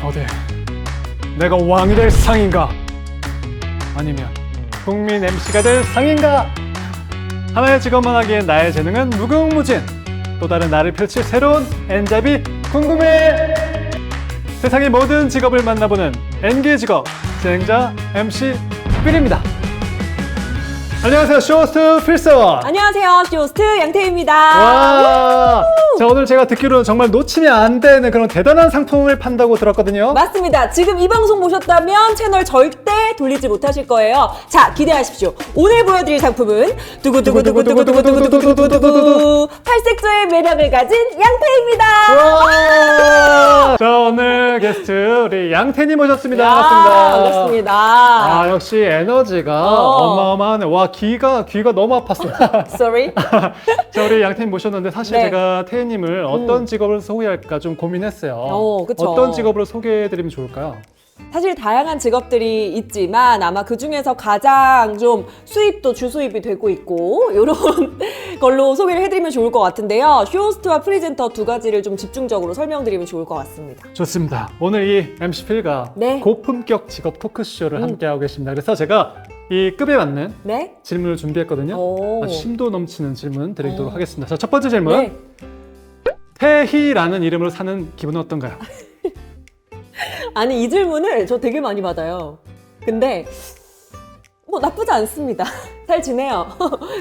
어디 내가 왕이 될 상인가? 아니면 국민 MC가 될 상인가? 하나의 직업만 하기엔 나의 재능은 무궁무진. 또 다른 나를 펼칠 새로운 N잡이 궁금해. 세상의 모든 직업을 만나보는 N기의 직업 진행자 MC 필입니다. 안녕하세요, 쇼호스트 필사원. 안녕하세요, 쇼호스트 양태희입니다. 와, 자, 오늘 제가 듣기로는 정말 놓치면 안 되는 그런 대단한 상품을 판다고 들었거든요. 맞습니다. 지금 이 방송 보셨다면 채널 절대 돌리지 못하실 거예요. 자, 기대하십시오. 오늘 보여드릴 상품은 두구두구두구두구두구두구두구두구 팔색조의 매력을 가진 양태희입니다. 와, 자, 오늘 게스트 우리 양태님 모셨습니다. 반갑습니다. 반갑습니다. 아, 역시 에너지가 어마어마하네. 와, 귀가 너무 아팠어. Sorry. 자, 우리 양태님 모셨는데 사실 네. 제가 태희님을 어떤 직업을 소개할까 좀 고민했어요. 그쵸. 어떤 직업을 소개해드리면 좋을까요? 사실 다양한 직업들이 있지만 아마 그 중에서 가장 좀 수입도 주수입이 되고 있고 이런 걸로 소개를 해드리면 좋을 것 같은데요. 쇼호스트와 프리젠터 두 가지를 좀 집중적으로 설명드리면 좋을 것 같습니다. 좋습니다. 오늘 이 MC 필과 네. 고품격 직업 토크쇼를 함께하고 계십니다. 그래서 제가 이 급에 맞는 네? 질문을 준비했거든요. 오. 아주 심도 넘치는 질문 드리도록 하겠습니다. 자, 첫 번째 질문. 네. 태희라는 이름으로 사는 기분은 어떤가요? 아니 이 질문을 저 되게 많이 받아요. 근데 뭐 나쁘지 않습니다. 잘 지내요.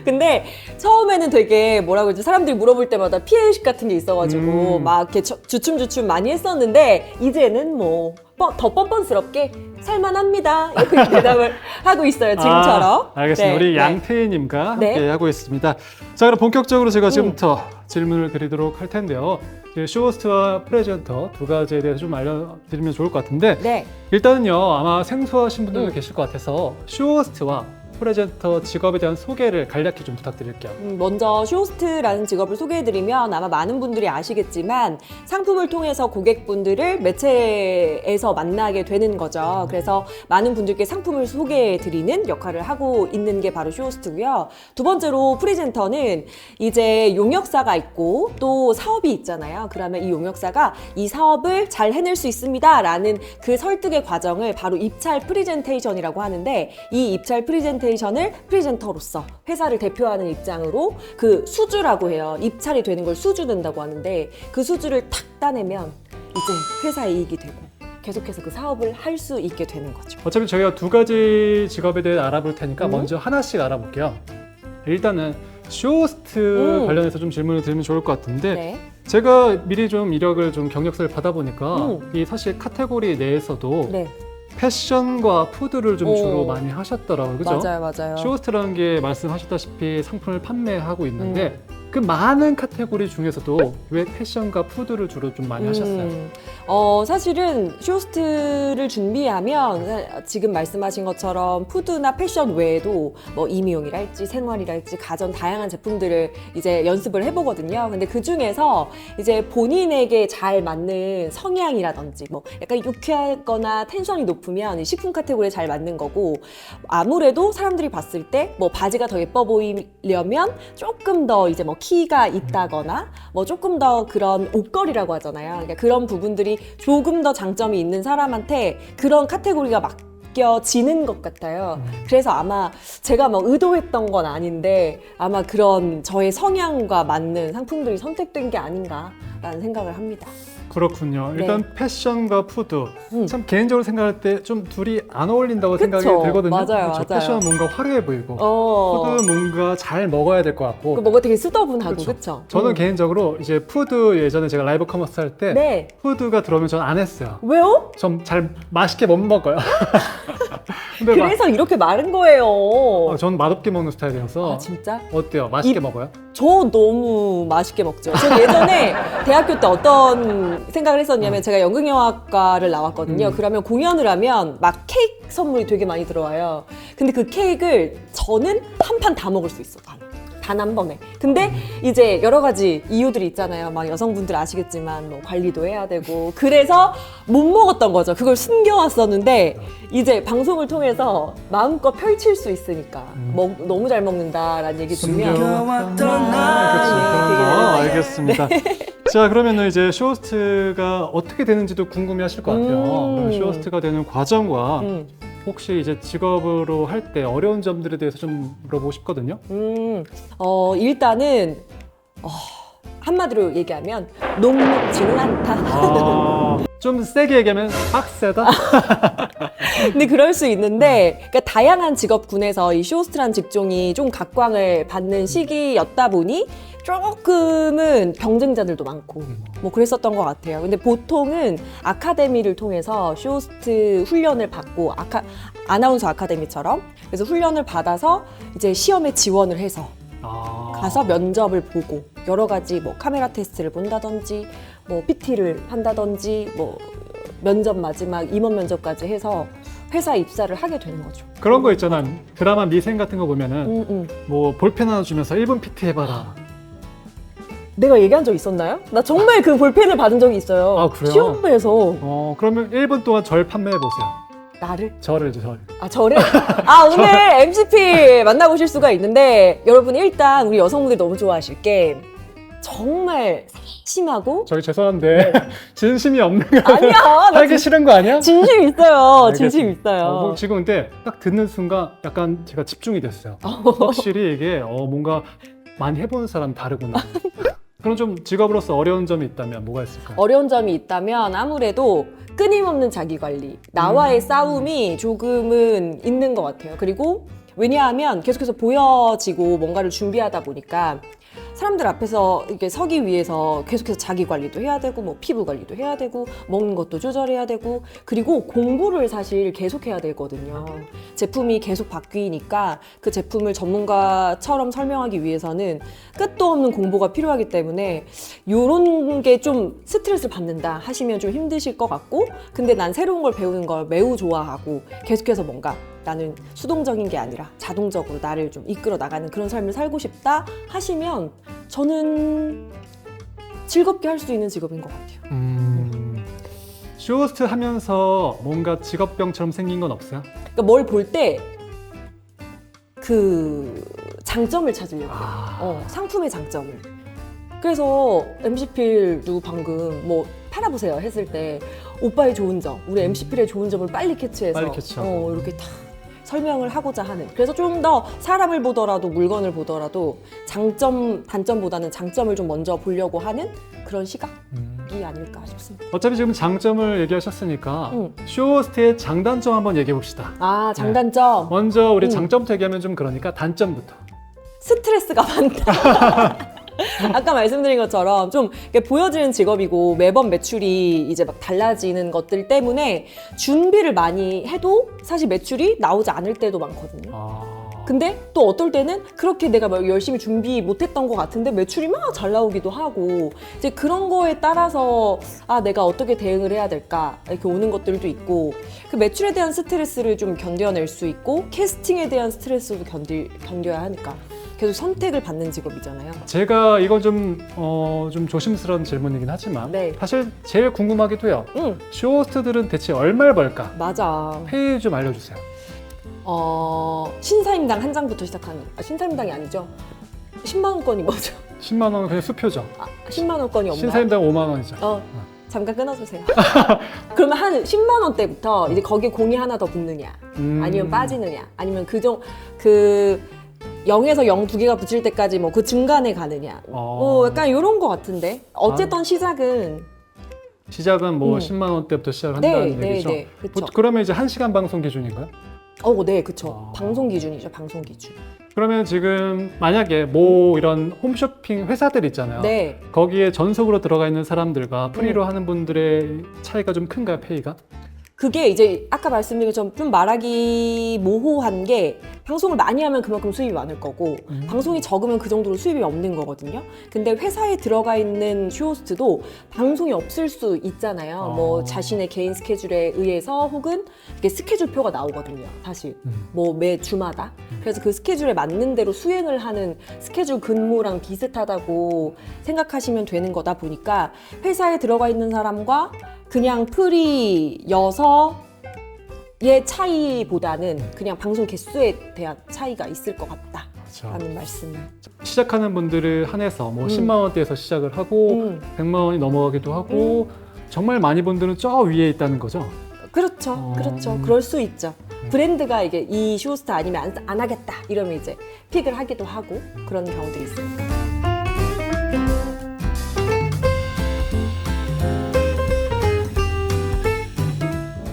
근데 처음에는 되게 뭐라고 그러지, 사람들이 물어볼 때마다 피해의식 같은 게 있어가지고 막 이렇게 주춤주춤 많이 했었는데 이제는 뭐 더 뻔뻔스럽게 살만합니다 이렇게 대답을 하고 있어요, 지금처럼. 알겠습니다. 네, 우리 네. 양태희님과 함께 네. 하고 있습니다. 자, 그럼 본격적으로 제가 지금부터 질문을 드리도록 할 텐데요. 쇼호스트와 프레젠터 두 가지에 대해서 좀 알려드리면 좋을 것 같은데 네. 일단은요, 아마 생소하신 분들도 계실 것 같아서 쇼호스트와 프레젠터 직업에 대한 소개를 간략히 좀 부탁드릴게요. 먼저 쇼호스트라는 직업을 소개해드리면 아마 많은 분들이 아시겠지만 상품을 통해서 고객분들을 매체에서 만나게 되는 거죠. 그래서 많은 분들께 상품을 소개해드리는 역할을 하고 있는 게 바로 쇼호스트고요. 두 번째로 프리젠터는 이제 용역사가 있고 또 사업이 있잖아요. 그러면 이 용역사가 이 사업을 잘 해낼 수 있습니다 라는 그 설득의 과정을 바로 입찰 프리젠테이션이라고 하는데, 이 입찰 프리젠테이션을 프리젠터로서 회사를 대표하는 입장으로 그 수주라고 해요. 입찰이 되는 걸 수주된다고 하는데 그 수주를 탁 따내면 이제 회사의 이익이 되고 계속해서 그 사업을 할 수 있게 되는 거죠. 어차피 저희가 두 가지 직업에 대해 알아볼 테니까 먼저 하나씩 알아볼게요. 일단은 쇼호스트 관련해서 좀 질문을 드리면 좋을 것 같은데 네. 제가 미리 좀 이력을 좀 경력서를 받아보니까 이 사실 카테고리 내에서도 네. 패션과 푸드를 좀 오. 주로 많이 하셨더라고요. 그죠? 맞아요. 쇼호스트라는 게 말씀하셨다시피 상품을 판매하고 있는데 그 많은 카테고리 중에서도 왜 패션과 푸드를 주로 좀 많이 하셨어요? 사실은 쇼호스트를 준비하면 지금 말씀하신 것처럼 푸드나 패션 외에도 뭐 임용이랄지 생활이랄지 가전 다양한 제품들을 이제 연습을 해보거든요. 근데 그 중에서 이제 본인에게 잘 맞는 성향이라든지 뭐 약간 유쾌하거나 텐션이 높으면 이 식품 카테고리에 잘 맞는 거고, 아무래도 사람들이 봤을 때 뭐 바지가 더 예뻐 보이려면 조금 더 이제 뭐 키가 있다거나 뭐 조금 더 그런 옷걸이라고 하잖아요. 그러니까 그런 부분들이 조금 더 장점이 있는 사람한테 그런 카테고리가 맡겨지는 것 같아요. 그래서 아마 제가 뭐 의도했던 건 아닌데 아마 그런 저의 성향과 맞는 상품들이 선택된 게 아닌가라는 생각을 합니다. 그렇군요. 네. 일단 패션과 푸드 참 개인적으로 생각할 때 좀 둘이 안 어울린다고 그쵸? 생각이 들거든요. 맞아요, 그쵸? 맞아요. 패션은 뭔가 화려해 보이고 푸드는 뭔가 잘 먹어야 될 것 같고. 그 뭔가 되게 쓰더분하고, 그쵸? 그쵸? 저는 개인적으로 이제 푸드 예전에 제가 라이브 커머스 할 때 네. 푸드가 들어오면 저는 안 했어요. 왜요? 좀 잘 맛있게 못 먹어요. 근데 그래서 이렇게 마른 거예요. 저는 맛없게 먹는 스타일이어서. 아, 진짜? 어때요? 맛있게 먹어요? 저 너무 맛있게 먹죠. 저 예전에 대학교 때 어떤 생각을 했었냐면 제가 연극영화과를 나왔거든요. 그러면 공연을 하면 막 케이크 선물이 되게 많이 들어와요. 근데 그 케이크를 저는 한 판 다 먹을 수 있어. 단 한 번에. 근데 이제 여러 가지 이유들이 있잖아요. 막 여성분들 아시겠지만 뭐 관리도 해야 되고 그래서 못 먹었던 거죠. 그걸 숨겨왔었는데 이제 방송을 통해서 마음껏 펼칠 수 있으니까 너무 잘 먹는다라는 얘기 들으면 알겠습니다. 자, 그러면은 이제 쇼호스트가 어떻게 되는지도 궁금해하실 것 같아요. 그럼 쇼호스트가 되는 과정과 혹시 이제 직업으로 할 때 어려운 점들에 대해서 좀 물어보고 싶거든요. 일단은 한마디로 얘기하면 녹록지는 않다. 좀 세게 얘기하면 빡세다. 근데 그럴 수 있는데, 그러니까 다양한 직업군에서 이 쇼호스트라는 직종이 좀 각광을 받는 시기였다 보니 조금은 경쟁자들도 많고 뭐 그랬었던 것 같아요. 근데 보통은 아카데미를 통해서 쇼호스트 훈련을 받고 아나운서 아카데미처럼 그래서 훈련을 받아서 이제 시험에 지원을 해서 가서 면접을 보고 여러 가지 뭐 카메라 테스트를 본다든지 뭐 PT를 한다든지 뭐 면접 마지막 임원 면접까지 해서 회사 입사를 하게 되는 거죠. 그런 거 있잖아. 드라마 미생 같은 거 보면은 뭐 볼펜 하나 주면서 1분 PT 해봐라. 내가 얘기한 적 있었나요? 나 정말 그 볼펜을 받은 적이 있어요. 아, 그래요? 시험에서. 그러면 1분 동안 절 판매해보세요. 나를? 절. 저를? 오늘 MCP 만나보실 수가 있는데 여러분 일단 우리 여성분들이 너무 좋아하실 게 정말 세심하고 저기 죄송한데 진심이 없는 거 아니야. 나 하기 싫은 거 아니야? 진심 있어요. 알겠습니다. 진심 있어요. 지금 근데 딱 듣는 순간 약간 제가 집중이 됐어요. 확실히 이게 뭔가 많이 해본 사람 다르구나. 그럼 좀 직업으로서 어려운 점이 있다면 뭐가 있을까요? 어려운 점이 있다면 아무래도 끊임없는 자기관리, 나와의 싸움이 조금은 있는 것 같아요. 그리고 왜냐하면 계속해서 보여지고 뭔가를 준비하다 보니까 사람들 앞에서 이렇게 서기 위해서 계속해서 자기 관리도 해야 되고 뭐 피부 관리도 해야 되고 먹는 것도 조절해야 되고 그리고 공부를 사실 계속 해야 되거든요. 제품이 계속 바뀌니까 그 제품을 전문가처럼 설명하기 위해서는 끝도 없는 공부가 필요하기 때문에 이런 게 좀 스트레스를 받는다 하시면 좀 힘드실 것 같고 근데 난 새로운 걸 배우는 걸 매우 좋아하고 계속해서 뭔가 나는 수동적인 게 아니라 자동적으로 나를 좀 이끌어 나가는 그런 삶을 살고 싶다 하시면 저는 즐겁게 할 수 있는 직업인 것 같아요. 쇼호스트 하면서 뭔가 직업병처럼 생긴 건 없어요? 그러니까 뭘 볼 때 그 장점을 찾으려고 해요. 상품의 장점을. 그래서 MC필도 방금 뭐 팔아보세요 했을 때 오빠의 좋은 점, 우리 MC필의 좋은 점을 빨리 캐치해서 이렇게 다 설명을 하고자 하는. 그래서 좀 더 사람을 보더라도 물건을 보더라도 장점, 단점보다는 장점을 좀 먼저 보려고 하는 그런 시각이 아닐까 싶습니다. 어차피 지금 장점을 얘기하셨으니까 쇼호스트의 장단점 한번 얘기해 봅시다. 장단점. 먼저 우리 장점부터 얘기하면 좀 그러니까 단점부터. 스트레스가 많다. 아까 말씀드린 것처럼 좀 보여지는 직업이고 매번 매출이 이제 막 달라지는 것들 때문에 준비를 많이 해도 사실 매출이 나오지 않을 때도 많거든요. 근데 또 어떨 때는 그렇게 내가 막 열심히 준비 못했던 것 같은데 매출이 막 잘 나오기도 하고 이제 그런 거에 따라서 내가 어떻게 대응을 해야 될까 이렇게 오는 것들도 있고 그 매출에 대한 스트레스를 좀 견뎌낼 수 있고 캐스팅에 대한 스트레스도 견뎌야 하니까 계속 선택을 받는 직업이잖아요. 제가 이건 좀 조심스러운 질문이긴 하지만 사실 제일 궁금하기도 해요. 쇼호스트들은 대체 얼마를 벌까? 맞아. 페이 좀 알려주세요. 신사임당 한 장부터 시작하는 신사임당이 아니죠. 10만 원권이 뭐죠? 10만 원은 그냥 수표죠. 10만 원권이 없나요? 신사임당 5만 원이죠. 잠깐 끊어주세요. 그러면 한 10만 원대부터 이제 거기에 공이 하나 더 붙느냐 아니면 빠지느냐 아니면 그 0에서 0 두 개가 붙일 때까지 뭐 그 중간에 가느냐 약간 이런 거 같은데 어쨌든 시작은 뭐 10만 원대부터 시작한다는 얘기죠. 네, 그쵸. 그러면 이제 1시간 방송 기준인가요? 네, 그쵸. 방송 기준이죠, 방송 기준. 그러면 지금 만약에 뭐 이런 홈쇼핑 회사들 있잖아요. 거기에 전속으로 들어가 있는 사람들과 프리로 하는 분들의 차이가 좀 큰가요, 페이가? 그게 이제 아까 말씀드린 것처럼 좀 말하기 모호한 게 방송을 많이 하면 그만큼 수입이 많을 거고 방송이 적으면 그 정도로 수입이 없는 거거든요. 근데 회사에 들어가 있는 쇼호스트도 방송이 없을 수 있잖아요. 뭐 자신의 개인 스케줄에 의해서 혹은 이렇게 스케줄표가 나오거든요. 사실 뭐 매 주마다. 그래서 그 스케줄에 맞는 대로 수행을 하는 스케줄 근무랑 비슷하다고 생각하시면 되는 거다 보니까 회사에 들어가 있는 사람과 그냥 프리여서의 차이보다는 그냥 방송 개수에 대한 차이가 있을 것 같다. 그쵸. 라는 말씀을. 시작하는 분들을 한해서 뭐 10만 원대에서 시작을 하고 100만 원이 넘어가기도 하고 정말 많이 분들은 저 위에 있다는 거죠. 그렇죠. 그렇죠. 그럴 수 있죠. 브랜드가 이게 이 쇼호스트 아니면 안 하겠다 이러면 이제 픽을 하기도 하고 그런 경우들이 있습니다.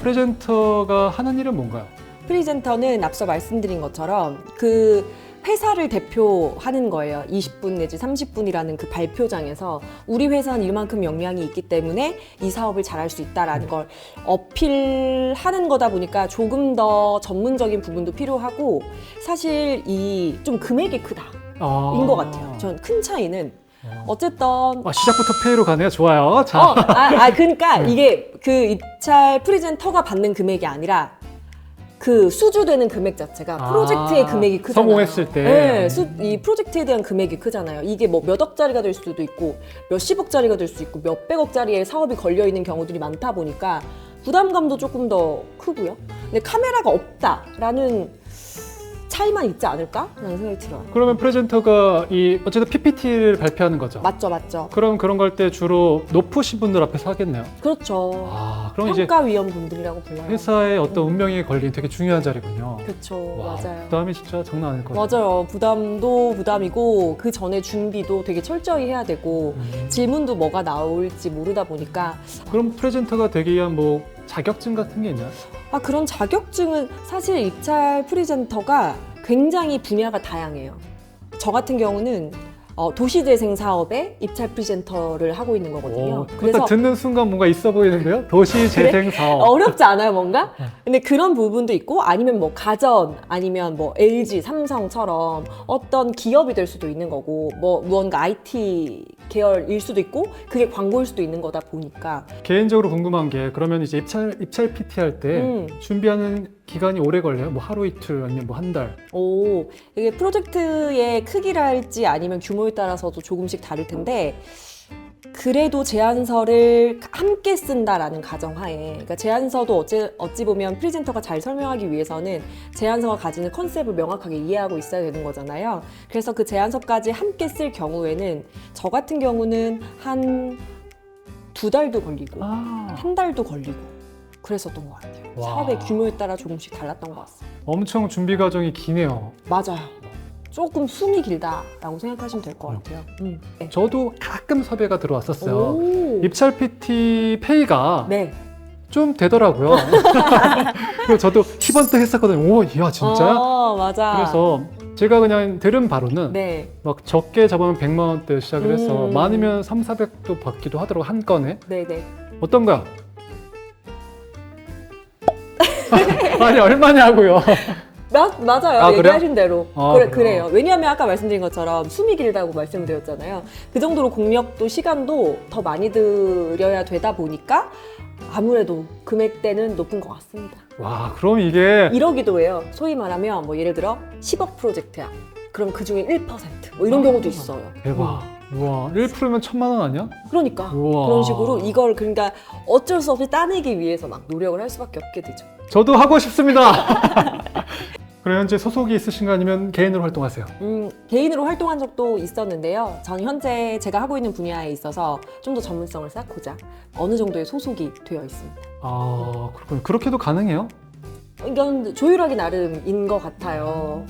프레젠터가 하는 일은 뭔가요? 프리젠터는 앞서 말씀드린 것처럼 그 회사를 대표하는 거예요. 20분 내지 30분이라는 그 발표장에서 우리 회사는 이만큼 역량이 있기 때문에 이 사업을 잘할 수 있다라는 걸 어필하는 거다 보니까 조금 더 전문적인 부분도 필요하고 사실 이 좀 금액이 크다인 것 같아요. 전 큰 차이는 어쨌든 시작부터 페이로 가네요. 좋아요. 자, 그러니까 이게 그 입찰 프리젠터가 받는 금액이 아니라 그 수주되는 금액 자체가 프로젝트의 금액이 크잖아요. 성공했을 때. 네, 이 프로젝트에 대한 금액이 크잖아요. 이게 뭐 몇 억짜리가 될 수도 있고 몇십억짜리가 될 수 있고 몇백억짜리의 사업이 걸려있는 경우들이 많다 보니까 부담감도 조금 더 크고요. 근데 카메라가 없다라는 차이만 있지 않을까라는 생각이 들어요. 그러면 프레젠터가 어쨌든 PPT를 발표하는 거죠. 맞죠, 맞죠. 그럼 그런 걸 때 주로 높으신 분들 앞에서 하겠네요. 그렇죠. 그럼 이제 평가위원분들이라고 불러요. 회사의 어떤 운명이 걸린 되게 중요한 자리군요. 그렇죠, 맞아요. 부담이 진짜 장난 아닐 것 같아요. 맞아요. 부담도 부담이고 그 전에 준비도 되게 철저히 해야 되고 질문도 뭐가 나올지 모르다 보니까 그럼 프레젠터가 되기 위한 뭐 자격증 같은 게 있나요? 그런 자격증은 사실 입찰 프리젠터가 굉장히 분야가 다양해요. 저 같은 경우는 도시재생 사업에 입찰 프리젠터를 하고 있는 거거든요. 그래서 듣는 순간 뭔가 있어 보이는데요? 도시재생 사업. 어렵지 않아요, 뭔가? 근데 그런 부분도 있고 아니면 뭐 가전 아니면 뭐 LG, 삼성처럼 어떤 기업이 될 수도 있는 거고 뭐 무언가 IT 계열일 수도 있고 그게 광고일 수도 있는 거다 보니까 개인적으로 궁금한 게 그러면 이제 입찰 PT 할 때 준비하는 기간이 오래 걸려요? 뭐 하루 이틀 아니면 뭐 한 달? 이게 프로젝트의 크기랄지 아니면 규모에 따라서도 조금씩 다를 텐데 그래도 제안서를 함께 쓴다라는 가정하에 그러니까 제안서도 어찌 보면 프리젠터가 잘 설명하기 위해서는 제안서가 가지는 컨셉을 명확하게 이해하고 있어야 되는 거잖아요. 그래서 그 제안서까지 함께 쓸 경우에는 저 같은 경우는 한 2달도 걸리고 한 달도 걸리고 그랬었던 것 같아요. 사업의 규모에 따라 조금씩 달랐던 것 같습니다. 엄청 준비 과정이 기네요. 맞아요. 조금 숨이 길다라고 생각하시면 될 것 같아요. 네. 저도 가끔 섭외가 들어왔었어요. 오. 입찰 PT 페이가 네. 좀 되더라고요. 그래서 저도 희번뜩 했었거든요. 이야 진짜? 맞아. 그래서 제가 그냥 들은 바로는 네. 막 적게 잡으면 100만 원대 시작을 해서 많으면 300~400도 받기도 하더라고 한 건에. 네네. 어떤가요? 아니 얼마냐고요? 맞아요. 얘기하신 대로. 그래요? 그래요. 왜냐하면 아까 말씀드린 것처럼 숨이 길다고 말씀드렸잖아요. 그 정도로 공력도 시간도 더 많이 들여야 되다 보니까 아무래도 금액대는 높은 것 같습니다. 와 그럼 이게 1억이도 해요. 소위 말하면 뭐 예를 들어 10억 프로젝트야. 그럼 그 중에 1%뭐 이런 경우도 있어요. 대박. 우와 1%면 1,000만 원 아니야? 그러니까 우와. 그런 식으로 이걸 그러니까 어쩔 수 없이 따내기 위해서 막 노력을 할 수밖에 없게 되죠. 저도 하고 싶습니다. 그럼 현재 소속이 있으신가 아니면 개인으로 활동하세요? 개인으로 활동한 적도 있었는데요. 저는 현재 제가 하고 있는 분야에 있어서 좀 더 전문성을 쌓고자 어느 정도의 소속이 되어 있습니다. 그렇군요. 그렇게도 가능해요? 이건 조율하기 나름인 것 같아요.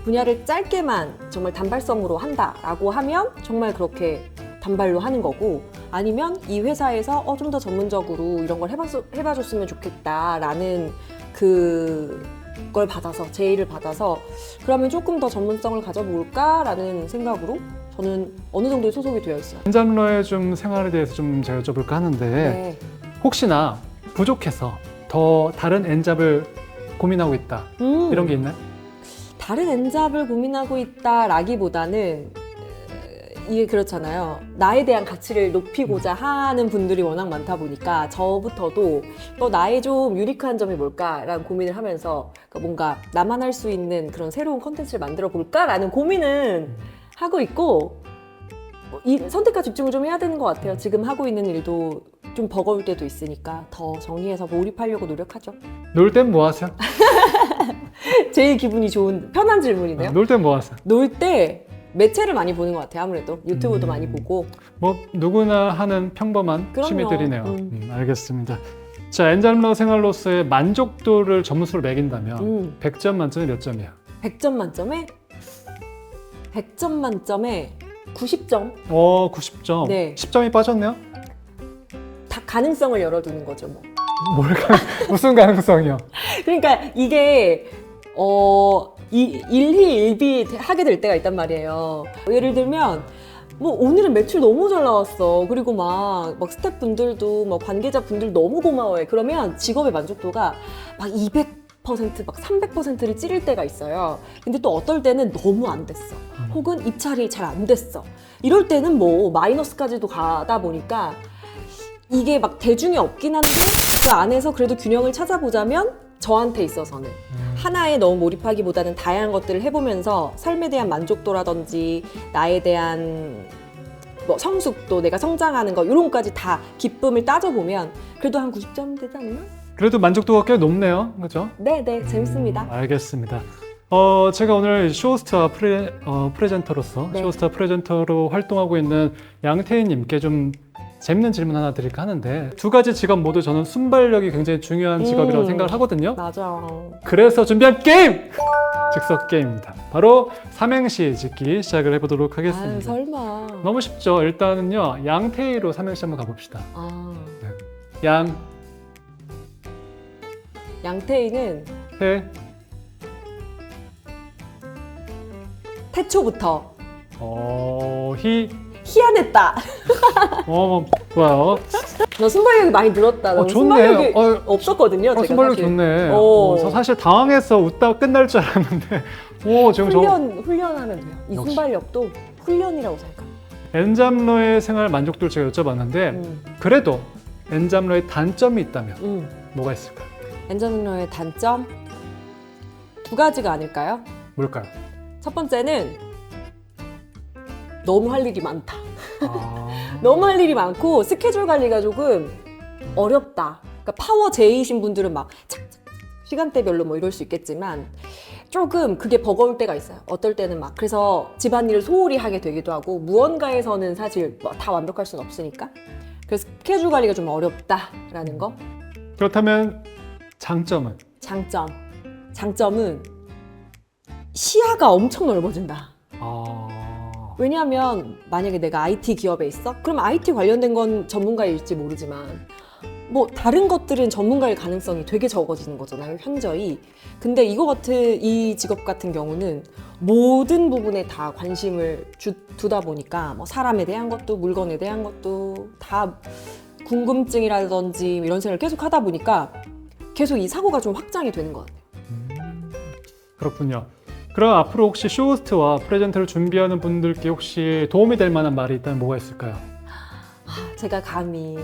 분야를 짧게만 정말 단발성으로 한다라고 하면 정말 그렇게 단발로 하는 거고 아니면 이 회사에서 좀 더 전문적으로 이런 걸 해봐줬으면 좋겠다라는 그걸 받아서 제의를 받아서 그러면 조금 더 전문성을 가져볼까라는 생각으로 저는 어느 정도의 소속이 되어 있어요. 엔잡러의 좀 생활에 대해서 좀 제가 여쭤볼까 하는데 네. 혹시나 부족해서 더 다른 엔잡을 고민하고 있다 이런 게 있나요? 다른 엔잡을 고민하고 있다라기보다는 이게 그렇잖아요. 나에 대한 가치를 높이고자 하는 분들이 워낙 많다 보니까 저부터도 나의 좀 유니크한 점이 뭘까라는 고민을 하면서 뭔가 나만 할 수 있는 그런 새로운 컨텐츠를 만들어 볼까라는 고민은 하고 있고 선택과 집중을 좀 해야 되는 것 같아요. 지금 하고 있는 일도 좀 버거울 때도 있으니까 더 정리해서 몰입하려고 노력하죠. 놀 땐 뭐 하세요? 제일 기분이 좋은 편한 질문이네요. 놀 땐 뭐 하세요? 놀 때 매체를 많이 보는 것 같아요. 아무래도 유튜브도 많이 보고. 뭐 누구나 하는 평범한 그럼요. 취미들이네요. 알겠습니다. 자, 엔잡러 생활로서의 만족도를 점수로 매긴다면 100점 만점에 몇 점이야? 100점 만점에 100점 만점에 90점. 90점. 네. 10점이 빠졌네요? 다 가능성을 열어두는 거죠, 뭐. 무슨 가능성이요? 그러니까 이게 일희일비 하게 될 때가 있단 말이에요. 예를 들면 뭐 오늘은 매출 너무 잘 나왔어. 그리고 막 스태프분들도 막 관계자분들 너무 고마워해. 그러면 직업의 만족도가 막 200%, 막 300%를 찌를 때가 있어요. 근데 또 어떨 때는 너무 안 됐어. 혹은 입찰이 잘 안 됐어. 이럴 때는 뭐 마이너스까지도 가다 보니까 이게 막 대중이 없긴 한데 그 안에서 그래도 균형을 찾아보자면 저한테 있어서는 하나에 너무 몰입하기보다는 다양한 것들을 해보면서 삶에 대한 만족도라든지 나에 대한 뭐 성숙도, 내가 성장하는 거 이런 것까지 다 기쁨을 따져보면 그래도 한 90점 되지 않나? 그래도 만족도가 꽤 높네요. 그렇죠? 네, 재밌습니다. 알겠습니다. 제가 오늘 쇼호스트와 프레젠터로서 네. 쇼호스트와 프레젠터로 활동하고 있는 양태희님께 좀 재밌는 질문 하나 드릴까 하는데, 두 가지 직업 모두 저는 순발력이 굉장히 중요한 직업이라고 생각을 하거든요. 맞아. 그래서 준비한 게임! 즉석 게임입니다. 바로 삼행시 짓기 시작을 해보도록 하겠습니다. 아유, 설마. 너무 쉽죠? 일단은요, 양태희로 삼행시 한번 가봅시다. 양, 양태희는 태, 태초부터 희, 희한했다. 좋아요. 너 순발력이 많이 늘었다. 나 좋네. 순발력이 없었거든요. 제가 순발력 사실. 좋네. 오. 저 사실 당황해서 웃다가 끝날 줄 알았는데, 지금 훈련하면 돼요. 이 역시. 순발력도 훈련이라고 생각합니다. 엔잡러의 생활 만족도를 제가 여쭤봤는데, 그래도 엔잡러의 단점이 있다면 뭐가 있을까요? 엔잡러의 단점 두 가지가 아닐까요? 뭘까요? 첫 번째는 너무 할 일이 많다. 아, 너무 할 일이 많고 스케줄 관리가 조금 어렵다. 그러니까 파워 J이신 분들은 막 착착착 시간대별로 뭐 이럴 수 있겠지만 조금 그게 버거울 때가 있어요. 어떨 때는 막 그래서 집안일을 소홀히 하게 되기도 하고 무언가에서는 사실 뭐다 완벽할 수는 없으니까 그래서 스케줄 관리가 좀 어렵다라는 거. 그렇다면 장점은? 장점은 시야가 엄청 넓어진다. 아, 왜냐하면 만약에 내가 IT 기업에 있어? 그럼 IT 관련된 건 전문가일지 모르지만 뭐 다른 것들은 전문가일 가능성이 되게 적어지는 거잖아요, 현저히. 근데 이 직업 같은 경우는 모든 부분에 다 관심을 두다 보니까 뭐 사람에 대한 것도 물건에 대한 것도 다 궁금증이라든지 이런 생각을 계속 하다 보니까 계속 이 사고가 좀 확장이 되는 것 같아요. 그렇군요. 그럼 앞으로 혹시 쇼호스트와 프레젠터를 준비하는 분들께 혹시 도움이 될 만한 말이 있다면 뭐가 있을까요? 제가 감히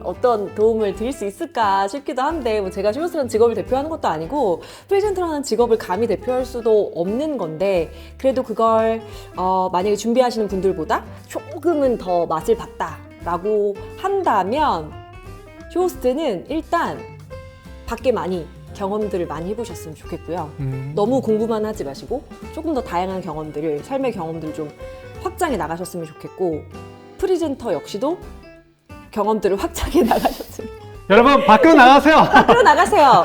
어떤 도움을 드릴 수 있을까 싶기도 한데 뭐 제가 쇼호스트라는 직업을 대표하는 것도 아니고 프레젠터라는 직업을 감히 대표할 수도 없는 건데 그래도 그걸 만약에 준비하시는 분들보다 조금은 더 맛을 봤다라고 한다면 쇼호스트는 일단 밖에 많이 경험들을 많이 해보셨으면 좋겠고요. 너무 공부만 하지 마시고 조금 더 다양한 경험들을, 삶의 경험들을 좀 확장해 나가셨으면 좋겠고 프리젠터 역시도 경험들을 확장해 나가셨으면 여러분 밖으로 나가세요. 밖으로 나가세요.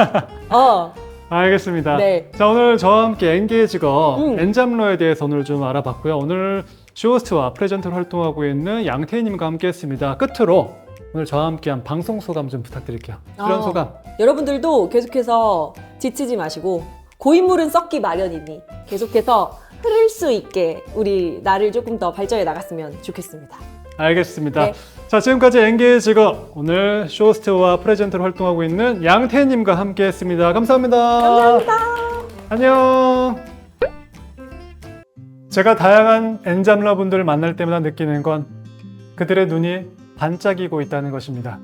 알겠습니다. 네. 자, 오늘 저와 함께 엔게의 직업 엔잡러에 대해서 오늘 좀 알아봤고요. 오늘 쇼호스트와 프레젠터로 활동하고 있는 양태희님과 함께했습니다. 끝으로 오늘 저와 함께한 방송 소감 좀 부탁드릴게요. 출연 소감. 여러분들도 계속해서 지치지 마시고 고인물은 썩기 마련이니 계속해서 흐를 수 있게 우리 나를 조금 더 발전해 나갔으면 좋겠습니다. 알겠습니다. 네. 자, 지금까지 엔게의 직업 오늘 쇼호스트와 프레젠터로 활동하고 있는 양태희님과 함께했습니다. 감사합니다. 감사합니다. 안녕. 제가 다양한 엔잡러 분들을 만날 때마다 느끼는 건 그들의 눈이 반짝이고 있다는 것입니다.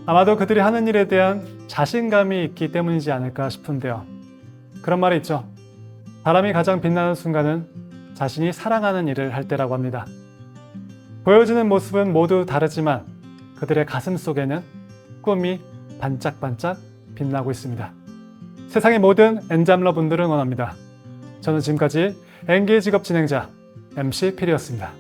아마도 그들이 하는 일에 대한 자신감이 있기 때문이지 않을까 싶은데요. 그런 말이 있죠. 사람이 가장 빛나는 순간은 자신이 사랑하는 일을 할 때라고 합니다. 보여지는 모습은 모두 다르지만 그들의 가슴 속에는 꿈이 반짝반짝 빛나고 있습니다. 세상의 모든 엔잡러 분들을 원합니다. 저는 지금까지 N기의 직업 진행자 MC 필이었습니다.